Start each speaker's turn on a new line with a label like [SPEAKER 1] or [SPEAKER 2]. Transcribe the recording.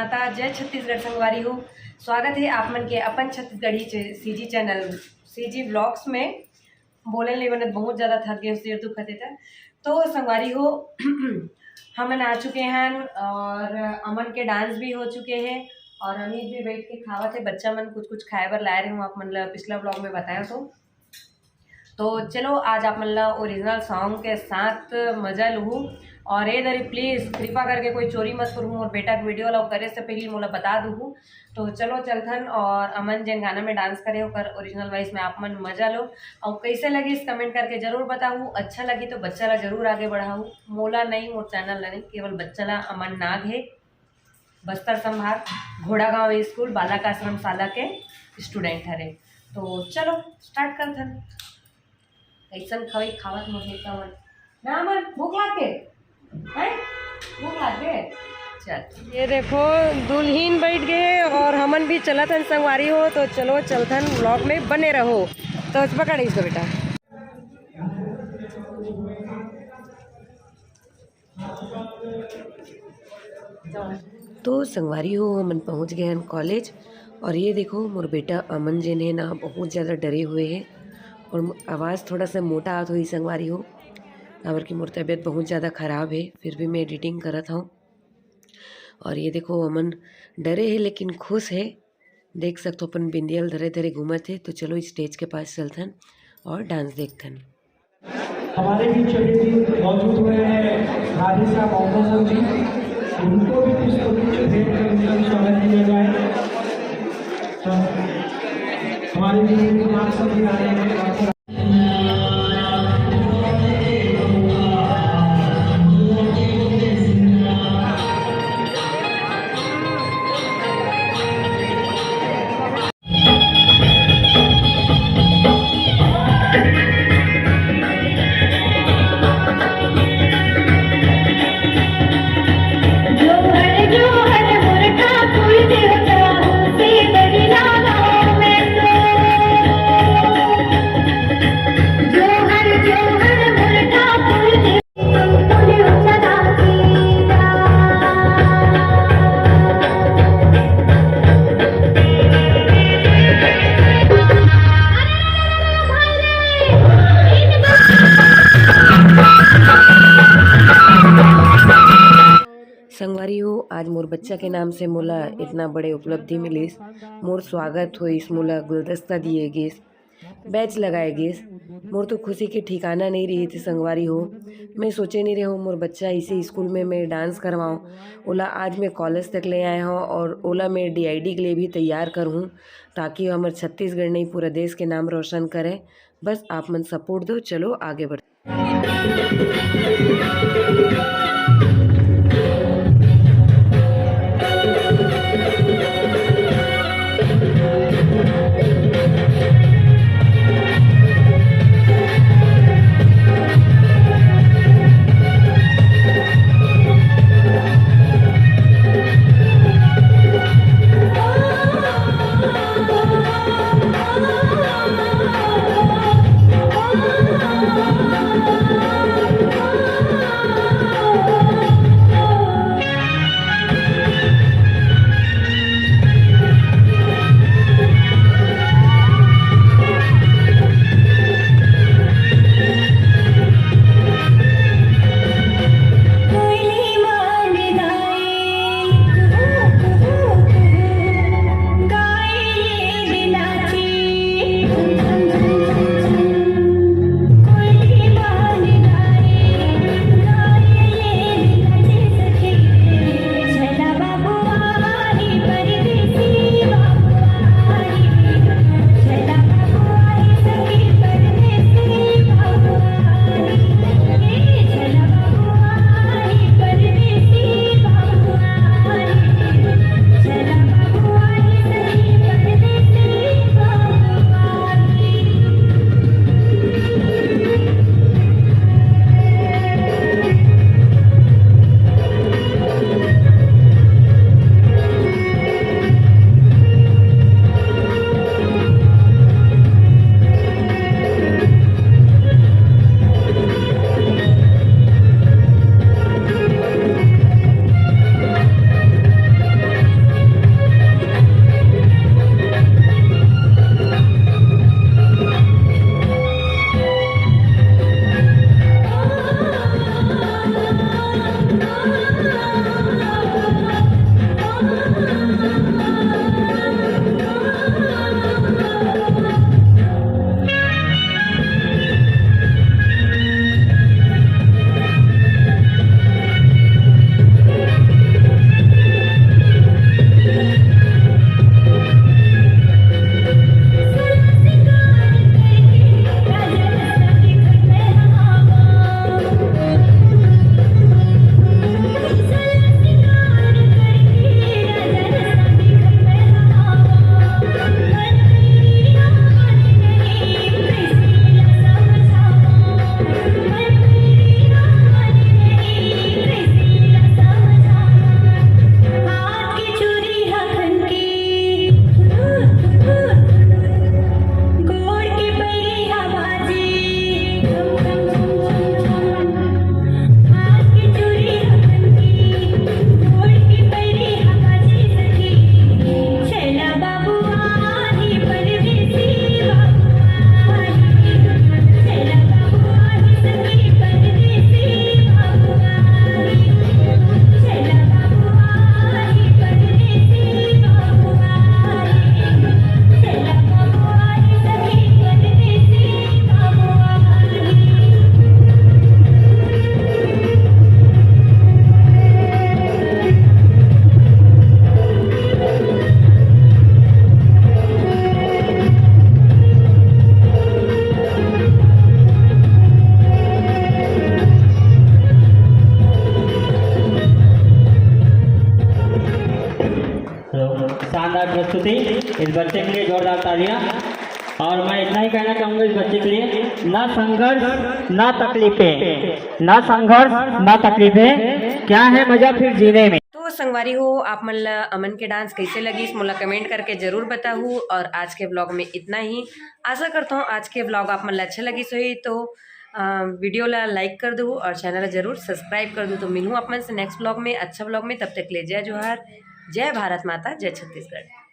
[SPEAKER 1] माता, जय छत्तीसगढ़ संगवारी हो। स्वागत है आप मन के अपन Chhattisgarhi CG channel CG vlogs में। बोले नहीं बनत, बहुत ज़्यादा थक गए, सिर दुखते था। तो संगवारी हो हमन आ चुके हैं और अमन के डांस भी हो चुके हैं और अमित भी बैठ के खावत है। बच्चा मन कुछ कुछ खाए बर लाए रहे हूँ, आप मन पिछला ब्लॉग में बताया तो चलो आज आप मन ओरिजिनल सॉन्ग के साथ मजा लूँ। और ये दरी प्लीज़ कृपा करके कोई चोरी मत करूँ और बेटा की वीडियो ला करे से पहले मोला बता दूँ। तो चलो चलथन और अमन जिन गाना में डांस करे ओकर ओरिजिनल वॉइस में आप मन मजा लो और कैसे लगी इस कमेंट करके जरूर बताऊँ। अच्छा लगी तो बच्चा ला जरूर आगे बढ़ाऊँ, मोला नहीं, मोर चैनल ला नहीं, केवल बच्चा ला। अमन नाग है, बस्तर संभाग घोड़ा गाँव स्कूल बालक आश्रम शाला के स्टूडेंट हरे। तो चलो स्टार्ट करथन। कैसन खवई खावत मुझे ना मन भूख लागे है, भूख लागे। चल ये देखो दुल्हीन बैठ गए और हमन भी चलत हन संगवारी हो। तो चलो चलथन, ब्लॉग में बने रहो। तो पकड़ इसको बेटा। तो संगवारी हो हमन पहुंच गए हैं कॉलेज और ये देखो मोर बेटा अमन जिन है ना बहुत ज़्यादा डरे हुए हैं और आवाज़ थोड़ा सा मोटा आत हुई संगवारी हो, काबर की मोर तबीयत बहुत ज़्यादा ख़राब है। फिर भी मैं एडिटिंग करत हूँ और ये देखो अमन डरे है लेकिन खुश है। देख सकते हो अपन बिंदियल धरे धरे घूमत है। तो चलो स्टेज के पास चलथन और डांस देखथन।
[SPEAKER 2] हमारे बीच मौजूद हुए हैं राधिका मौजूद जी, उनको भी कुछ भेंट कर उनका स्वागत किया जाए। तो हमारे बीच आप सभी आ रहे हैं।
[SPEAKER 1] संगवारी हो आज मोर बच्चा के नाम से मोला इतना बड़े उपलब्धि मिलीस। मोर स्वागत होइस, मोला गुलदस्ता दिए गेस, बैच लगाए गेस। मोर तो खुशी के ठिकाना नहीं रही थी संगवारी हो। मैं सोचे नहीं रही हूँ मोर बच्चा इसी स्कूल में मैं डांस करवाऊँ। ओला आज मैं कॉलेज तक ले आया हूँ और ओला मैं DID के लिए भी तैयार करूँ ताकि हमारे छत्तीसगढ़ नहीं पूरा देश के नाम रोशन करे। बस आप मन सपोर्ट दो, चलो आगे बढ़।
[SPEAKER 3] है प्रस्तुति। इस बच्चे के लिए जोरदार तालियां। और मैं इतना ही कहना चाहूँगा इस बच्चे के लिए, ना संघर्ष ना तकलीफें, ना संघर्ष ना तकलीफें, क्या है मजा फिर जीने में।
[SPEAKER 1] तो संगवारी हो, आप मन ला अमन के डांस कैसे लगी इस मोला कमेंट करके जरूर बताहूँ। और आज के ब्लॉग में इतना ही। आशा करता हूँ आज के ब्लॉग आप मन ला अच्छा लगी सोई तो वीडियो ला लाइक कर दो और चैनल ला जरूर सब्सक्राइब कर दो। तो मिलूँ आप मन से नेक्स्ट ब्लॉग में, अच्छा ब्लॉग में। तब तक ले जय जोहार, जय भारत माता, जय छत्तीसगढ़।